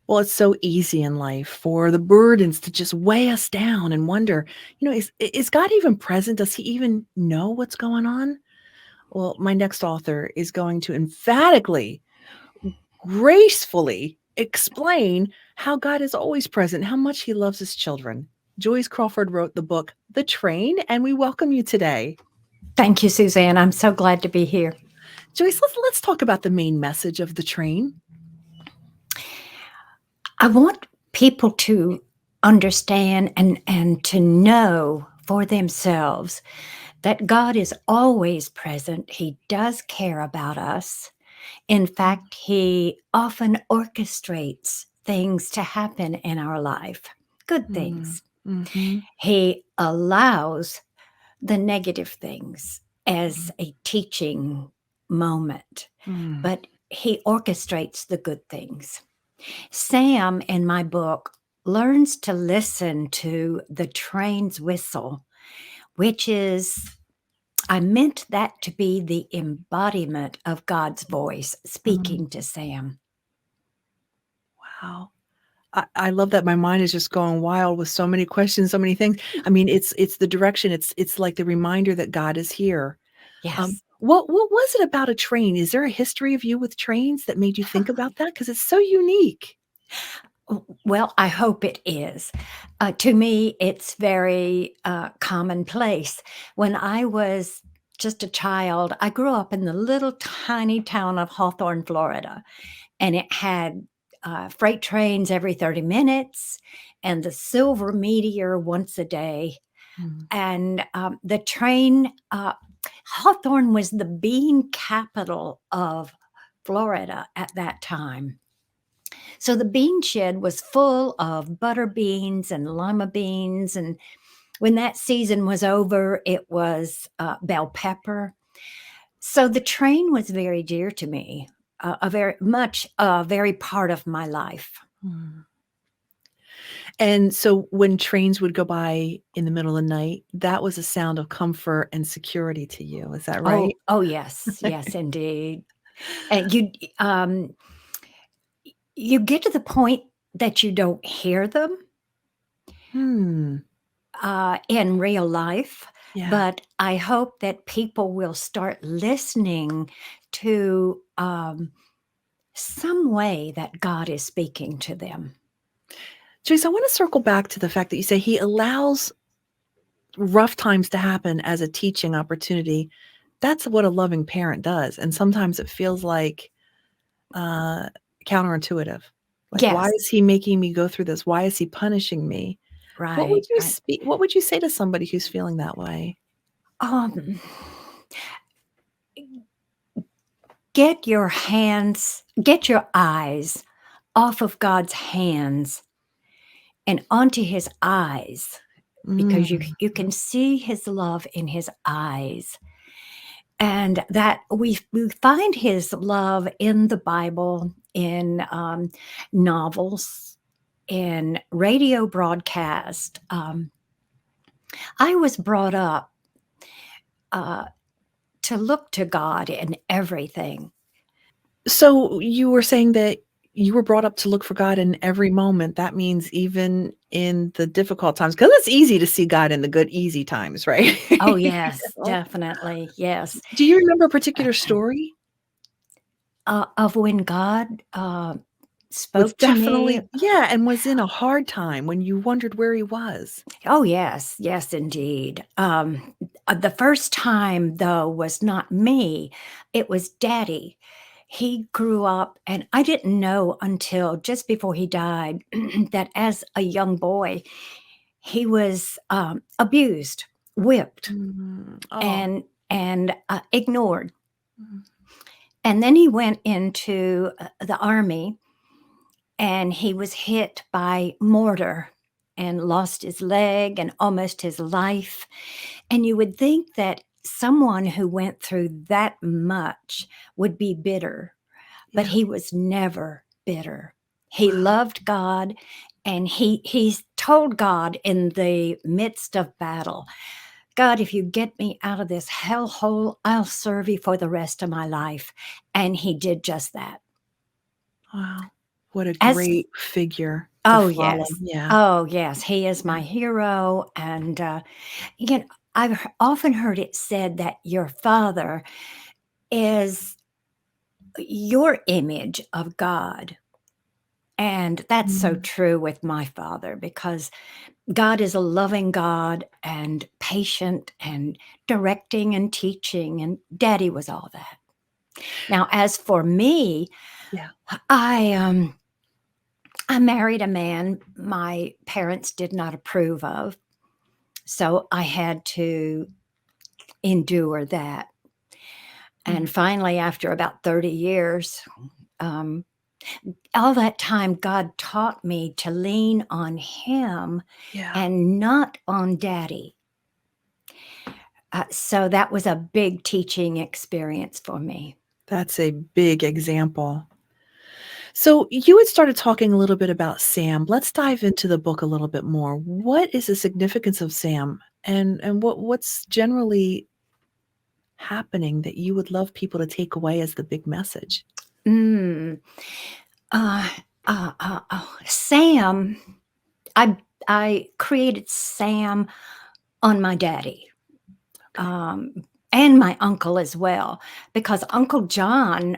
Well, it's so easy in life for the burdens to just weigh us down and wonder, is God even present? Does he even know what's going on? Well, my next author is going to emphatically, gracefully explain how God is always present, how much he loves his children. Joyce Crawford wrote the book, The Train, and we welcome you today. Thank you, Suzanne. I'm so glad to be here. Joyce, let's talk about the main message of The Train. I want people to understand and to know for themselves that God is always present. He does care about us. In fact, he often orchestrates things to happen in our life, good Mm, things. mhm, He allows the negative things mm, as a teaching moment, mm, but he orchestrates the good things. Sam, in my book, learns to listen to the train's whistle, which is, I meant that to be the embodiment of God's voice mm. speaking to Sam. Wow. I love that my mind is just going wild with so many questions, so many things. I mean, it's the direction, it's like the reminder that God is here. Yes. What was it about a train? Is there a history of you with trains that made you think about that? Because it's so unique. Well, I hope it is. To me, it's very commonplace. When I was just a child, I grew up in the little tiny town of Hawthorne, Florida, and it had freight trains every 30 minutes and the Silver Meteor once a day. Mm, And the train, Hawthorne was the bean capital of Florida at that time. So the bean shed was full of butter beans and lima beans. And when that season was over, it was bell pepper. So the train was very dear to me, a very part of my life. mm. And so when trains would go by in the middle of the night, that was a sound of comfort and security to you. Is that right? Oh yes, yes, indeed. And you get to the point that you don't hear them Hmm. in real life, Yeah. but I hope that people will start listening to some way that God is speaking to them. Joyce, I want to circle back to the fact that you say he allows rough times to happen as a teaching opportunity. That's what a loving parent does. And sometimes it feels like uh, counterintuitive. Like, why Yes, is he making me go through this? Why is he punishing me? right, right. What would you say to somebody who's feeling that way? Um, get your eyes off of God's hands and onto his eyes because Mm, you can see his love in his eyes. And that we find his love in the Bible, in novels, in radio broadcast. I was brought up uh, to look to God in everything. so you were saying that you were brought up to look for God in every moment. That means even in the difficult times, because it's easy to see God in the good, easy times, right? Oh You yes, know? definitely, yes. Do you remember a particular story? Of when God Was spoke to me. definitely, yeah, and was in a hard time when you wondered where he was. Oh yes, yes, indeed. The first time though was not me; it was Daddy. He grew up, and I didn't know until just before he died that as a young boy, he was abused, whipped, Mm, oh, and ignored. mm, And then he went into the army, and he was hit by mortar and lost his leg and almost his life. And you would think that someone who went through that much would be bitter, but yeah, he was never bitter. He wow. loved God, and he told God in the midst of battle, God, if you get me out of this hellhole, I'll serve you for the rest of my life. And he did just that. Wow. What a As great figure to Oh, follow. yes. Yeah. Oh, yes, he is Yeah. my hero, and, you know, I've often heard it said that your father is your image of God, and that's so Mm. true with my father because God is a loving God and patient and directing and teaching, and daddy was all that. Now, as for me, Yeah. I, um I married a man my parents did not approve of, so I had to endure that. And Mm. finally, after about 30 years, um, all that time, God taught me to lean on Him Yeah. and not on daddy. So that was a big teaching experience for me. That's a big example. So you had started talking a little bit about Sam. Let's dive into the book a little bit more. What is the significance of Sam? And what's generally happening that you would love people to take away as the big message? Mm. Sam, I I created Sam on my daddy. Okay. And my uncle as well, because Uncle John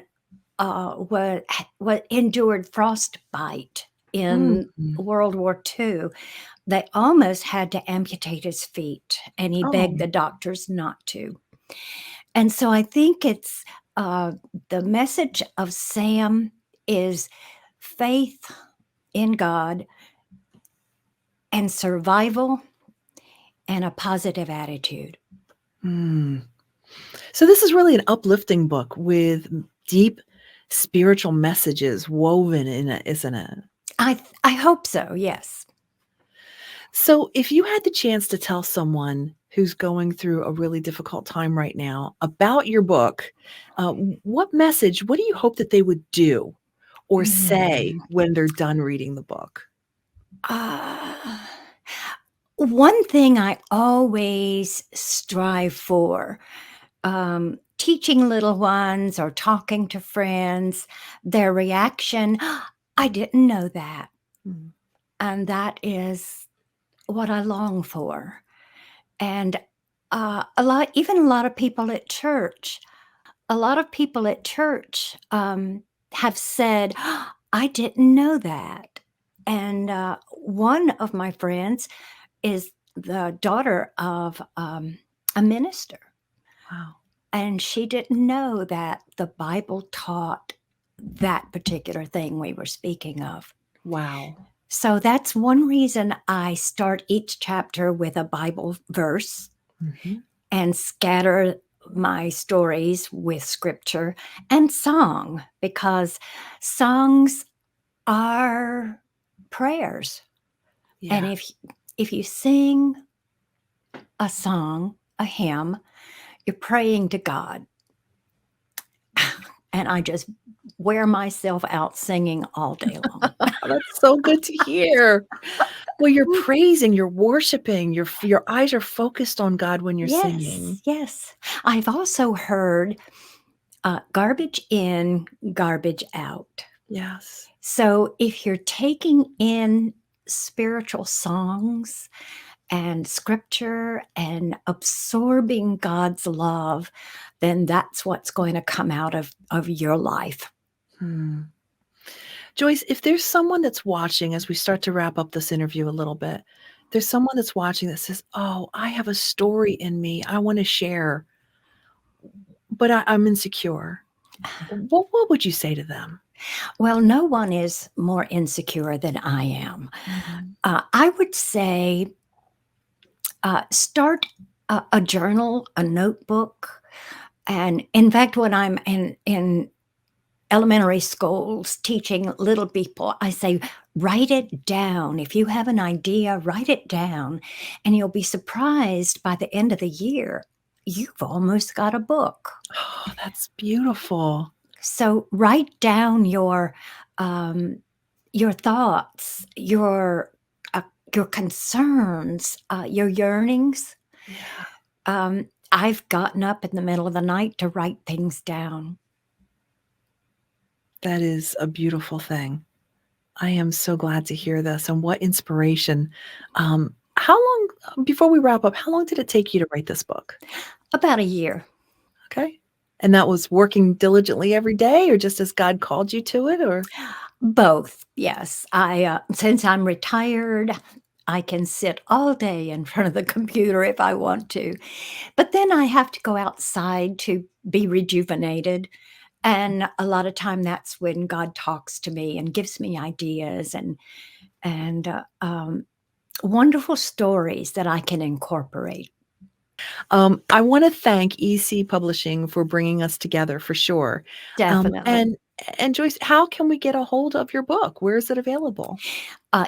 endured frostbite in Mhm. World War II. They almost had to amputate his feet, and he Oh. begged the doctors not to. And so I think it's uh, the message of Sam is faith in God and survival and a positive attitude. Mm. So this is really an uplifting book with deep spiritual messages woven in it, isn't it? I hope so. Yes. So if you had the chance to tell someone who's going through a really difficult time right now about your book, what do you hope that they would do or say Mm. when they're done reading the book? Uh, One thing I always strive for, teaching little ones or talking to friends, their reaction, I didn't know that. Mm. And that is what I long for. And even a lot of people at church, a lot of people at church have said, I didn't know that. And one of my friends is the daughter of a minister, Wow. and she didn't know that the Bible taught that particular thing we were speaking of. Wow. So that's one reason I start each chapter with a Bible verse Mhm. and scatter my stories with scripture and song, because songs are prayers. And Yeah. if you sing a song, a hymn, you're praying to God. And I just wear myself out singing all day long. That's so good to hear. Well, you're praising, you're worshiping, your eyes are focused on God when you're Yes, singing. yes. I've also heard garbage in, garbage out. Yes. So if you're taking in spiritual songs and scripture and absorbing God's love, then that's what's going to come out of your life. Hmm. Joyce, if there's someone that's watching as we start to wrap up this interview a little bit, there's someone that's watching that says, "Oh, I have a story in me I wanna share, but I'm insecure." What would you say to them? Well, no one is more insecure than I am. Mhm. I would say start a journal, a notebook. And in fact, when I'm in elementary schools teaching little people, I say, write it down. If you have an idea, write it down. And you'll be surprised by the end of the year, you've almost got a book. Oh, that's beautiful. So write down um, your thoughts, your concerns, your yearnings. Yeah, I've gotten up in the middle of the night to write things down. that is a beautiful thing. I am so glad to hear this, and what inspiration. How long before we wrap up, how long did it take you to write this book? About a year. Okay. And that was working diligently every day or just as God called you to it, or Both, yes. Since I'm retired, I can sit all day in front of the computer if I want to. But then I have to go outside to be rejuvenated. And a lot of time that's when God talks to me and gives me ideas and wonderful stories that I can incorporate. I wanna thank EC Publishing for bringing us together for sure. Um, Definitely. and and Joyce, how can we get a hold of your book? Where is it available?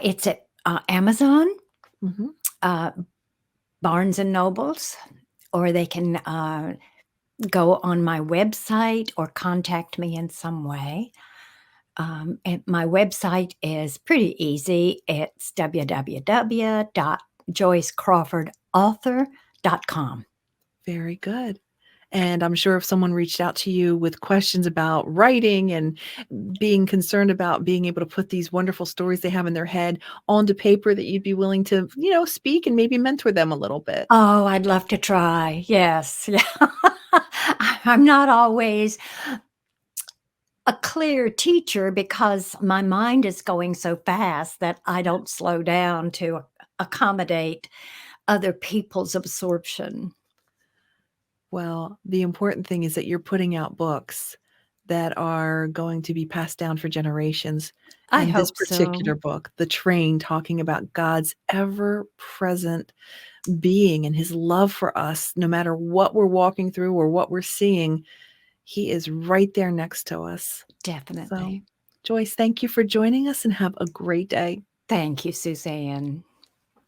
It's at Amazon, Mhm. uh, Barnes and Nobles, or they can go on my website or contact me in some way. And my website is pretty easy. It's www.joycecrawfordauthor.com. Very good. And I'm sure if someone reached out to you with questions about writing and being concerned about being able to put these wonderful stories they have in their head onto paper, that you'd be willing to, speak and maybe mentor them a little bit. Oh, I'd love to try. Yes. Yeah. I'm not always a clear teacher because my mind is going so fast that I don't slow down to accommodate other people's absorption. Well, the important thing is that you're putting out books that are going to be passed down for generations. I And this hope so. particular book, The Train, talking about God's ever present being and his love for us, no matter what we're walking through or what we're seeing, he is right there next to us. So, Definitely. Joyce, thank you for joining us and have a great day. Thank you, Suzanne.